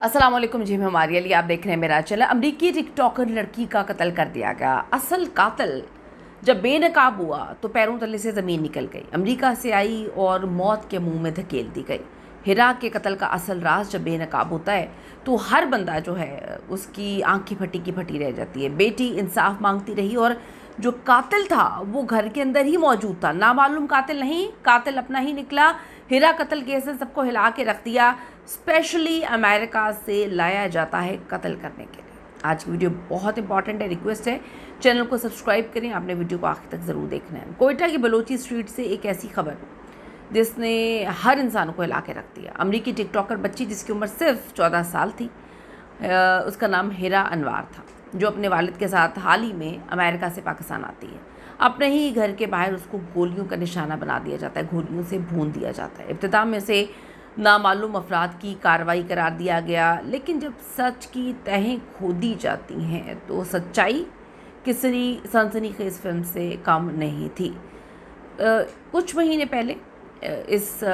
अस्सलाम वालेकुम जी, मैं मारिया अली, आप देख रहे हैं मेरा चैनल। अमरीकी टिकटॉकर लड़की का कत्ल कर दिया गया। असल कातिल जब बेनकाब हुआ तो पैरों तले से ज़मीन निकल गई, अमेरिका से आई और मौत के मुंह में धकेल दी गई। हिरा के कत्ल का असल राज जब बेनकाब होता है तो हर बंदा जो है उसकी आंखें फटी की फटी रह जाती है। बेटी इंसाफ मांगती रही और जो कातिल था वो घर के अंदर ही मौजूद था। नामालूम कातिल नहीं, कातिल अपना ही निकला। हिरा कत्ल केस ने सबको हिला के रख दिया। स्पेशली अमेरिका से लाया जाता है कत्ल करने के लिए। आज की वीडियो बहुत इंपॉर्टेंट है, रिक्वेस्ट है चैनल को सब्सक्राइब करें, आपने वीडियो को आखिर तक ज़रूर देखना है। कोयटा की बलोची स्ट्रीट से एक ऐसी खबर जिसने हर इंसान को हिला के रख दिया। अमरीकी टिकटॉकर बच्ची जिसकी उम्र सिर्फ 14 साल थी, उसका नाम हिरा अनवार था, जो अपने वालिद के साथ हाल ही में अमेरिका से पाकिस्तान आती है। अपने ही घर के बाहर उसको गोलियों का निशाना बना दिया जाता है, गोलियों से भून दिया जाता है। इब्तिदा में से नामालूम अफराद की कार्रवाई करार दिया गया, लेकिन जब सच की तहें खोदी जाती हैं तो सच्चाई किसी सनसनीखेज फिल्म से कम नहीं थी। कुछ महीने पहले इस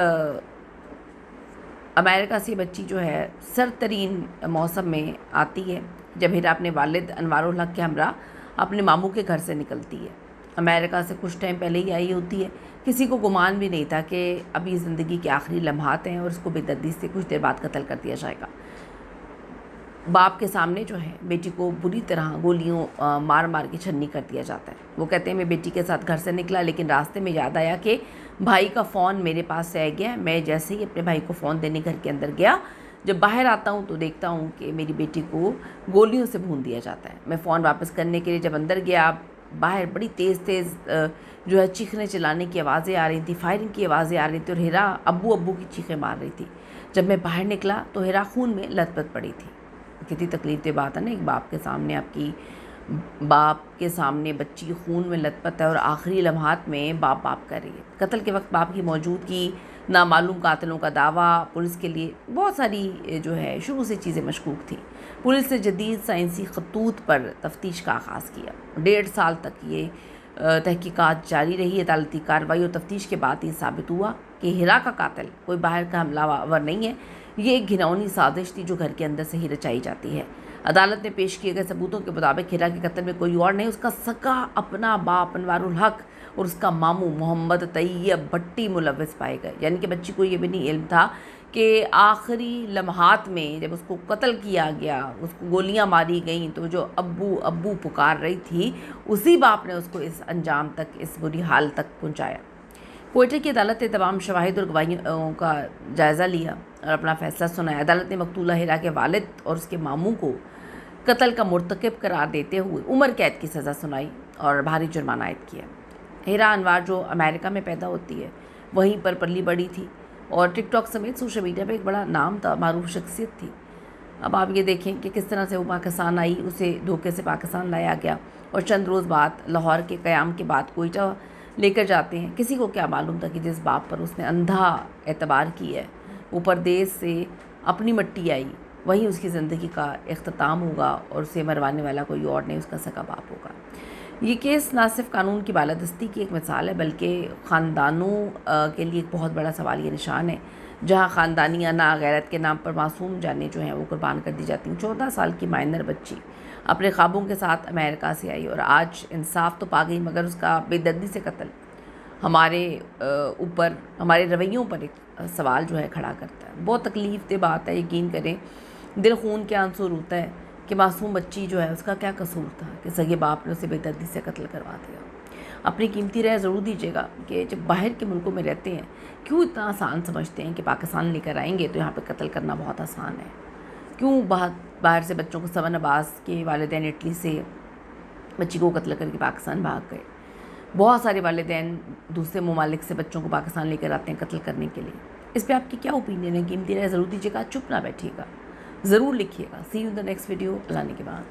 अमेरिका से बच्ची जो है सरतरीन मौसम में आती है, जब हिरा अपने वालिद अनवारुल हक के हमरा अपने मामू के घर से निकलती है। अमेरिका से कुछ टाइम पहले ही आई होती है। किसी को गुमान भी नहीं था कि अभी ज़िंदगी के आखिरी लम्हात हैं और उसको बेदर्दी से कुछ देर बाद कत्ल कर दिया जाएगा। बाप के सामने जो है बेटी को बुरी तरह गोलियों मार मार के छन्नी कर दिया जाता है। वो कहते हैं मैं बेटी के साथ घर से निकला, लेकिन रास्ते में याद आया कि भाई का फ़ोन मेरे पास से रह गया। मैं जैसे ही अपने भाई को फ़ोन देने घर के अंदर गया, जब बाहर आता हूँ तो देखता हूँ कि मेरी बेटी को गोलियों से भून दिया जाता है। मैं फ़ोन वापस करने के लिए जब अंदर गया, बाहर बड़ी तेज़ जो है चीखने चिल्लाने की आवाज़ें आ रही थी, फायरिंग की आवाज़ें आ रही थी और हिरा अब्बू अब्बू की चीखें मार रही थी। जब मैं बाहर निकला तो हिरा खून में लथपथ पड़ी थी। कितनी तकलीफ दे बात है ना, एक बाप के सामने बच्ची खून में लथपथ है और आखिरी लम्हात में बाप कर रही है। कत्ल के वक्त बाप की मौजूदगी, नामालूम कातिलों का दावा, पुलिस के लिए बहुत सारी जो है शुरू से चीज़ें मशकूक थी। पुलिस ने जदीद साइंसी खतूत पर तफ्तीश का आगाज़ किया। 1.5 साल तक ये तहकीकात जारी रही। अदालती कार्रवाई और तफ्तीश के बाद ये साबित हुआ कि हिरा का कातिल कोई बाहर का हमलावर नहीं है, ये एक घिनौनी साजिश थी जो घर के अंदर से ही रचाई जाती है। अदालत ने पेश किए गए सबूतों के मुताबिक हिरा के कत्ल में कोई और नहीं, उसका सगा अपना बाप अनवारुल हक और उसका मामू मोहम्मद तैयब भट्टी मुलव्विस पाए गए। यानी कि बच्ची को ये भी नहीं इल्म था कि आखिरी लम्हात में जब उसको कत्ल किया गया, उसको गोलियां मारी गईं, तो जो अब्बू अब्बू पुकार रही थी, उसी बाप ने उसको इस अंजाम तक, इस बुरी हाल तक पहुँचाया। कोयटा की अदालत ने तमाम शवाहिद और गवाहियों का जायज़ा लिया और अपना फ़ैसला सुनाया। अदालत ने मकतूला हिरा के वालिद और उसके मामू को कत्ल का मुर्तकिब करार देते हुए उम्र कैद की सज़ा सुनाई और भारी जुर्माना आयद किया। हिरा अनवार जो अमेरिका में पैदा होती है, वहीं पर पली बड़ी थी और टिकटॉक समेत सोशल मीडिया पर एक बड़ा नाम था, मारूफ शख्सियत थी। अब आप ये देखें कि किस तरह से वो पाकिस्तान आई, उसे धोखे से पाकिस्तान लाया गया और चंद रोज़ बाद लाहौर के क़याम के बाद कोयटा लेकर जाते हैं। किसी को क्या मालूम था कि जिस बाप पर उसने अंधा एतबार किया है, वो परदेश से अपनी मट्टी आई, वहीं उसकी ज़िंदगी का इख्तिताम होगा और उसे मरवाने वाला कोई और नहीं, उसका सगा बाप होगा। ये केस ना सिर्फ कानून की बालादस्ती की एक मिसाल है, बल्कि ख़ानदानों के लिए एक बहुत बड़ा सवालिया निशान है, जहाँ ख़ानदानियाना गैरत के नाम पर मासूम जानें जो हैं वो कुर्बान कर दी जाती हैं। 14 साल की माइनर बच्ची अपने ख्वाबों के साथ अमेरिका से आई और आज इंसाफ तो पा गई, मगर उसका बेदर्दी से कत्ल हमारे ऊपर, हमारे रवैयों पर एक सवाल जो है खड़ा करता है। बहुत तकलीफ़ दे बात है, यकीन करें, दिल खून के आंसू रोता है कि मासूम बच्ची जो है उसका क्या कसूर था कि सगे बाप ने उसे बेदर्दी से कत्ल करवा दिया। अपनी कीमती राय ज़रूर दीजिएगा कि जब बाहर के मुल्कों में रहते हैं क्यों इतना आसान समझते हैं कि पाकिस्तान लेकर आएंगे तो यहाँ पर कत्ल करना बहुत आसान है। क्यों बाहर से बच्चों को समन अब्बास के वालिदैन इटली से बच्ची को कत्ल करके पाकिस्तान भाग गए। बहुत सारे वालिदैन दूसरे ममालिक से बच्चों को पाकिस्तान लेकर आते हैं कत्ल करने के लिए। इस पर आपकी क्या ओपिनियन है? कीमती राय ज़रूर दीजिएगा, चुप ना बैठिएगा, ज़रूर लिखिएगा। See you in the next video. अल्लाह के बाद।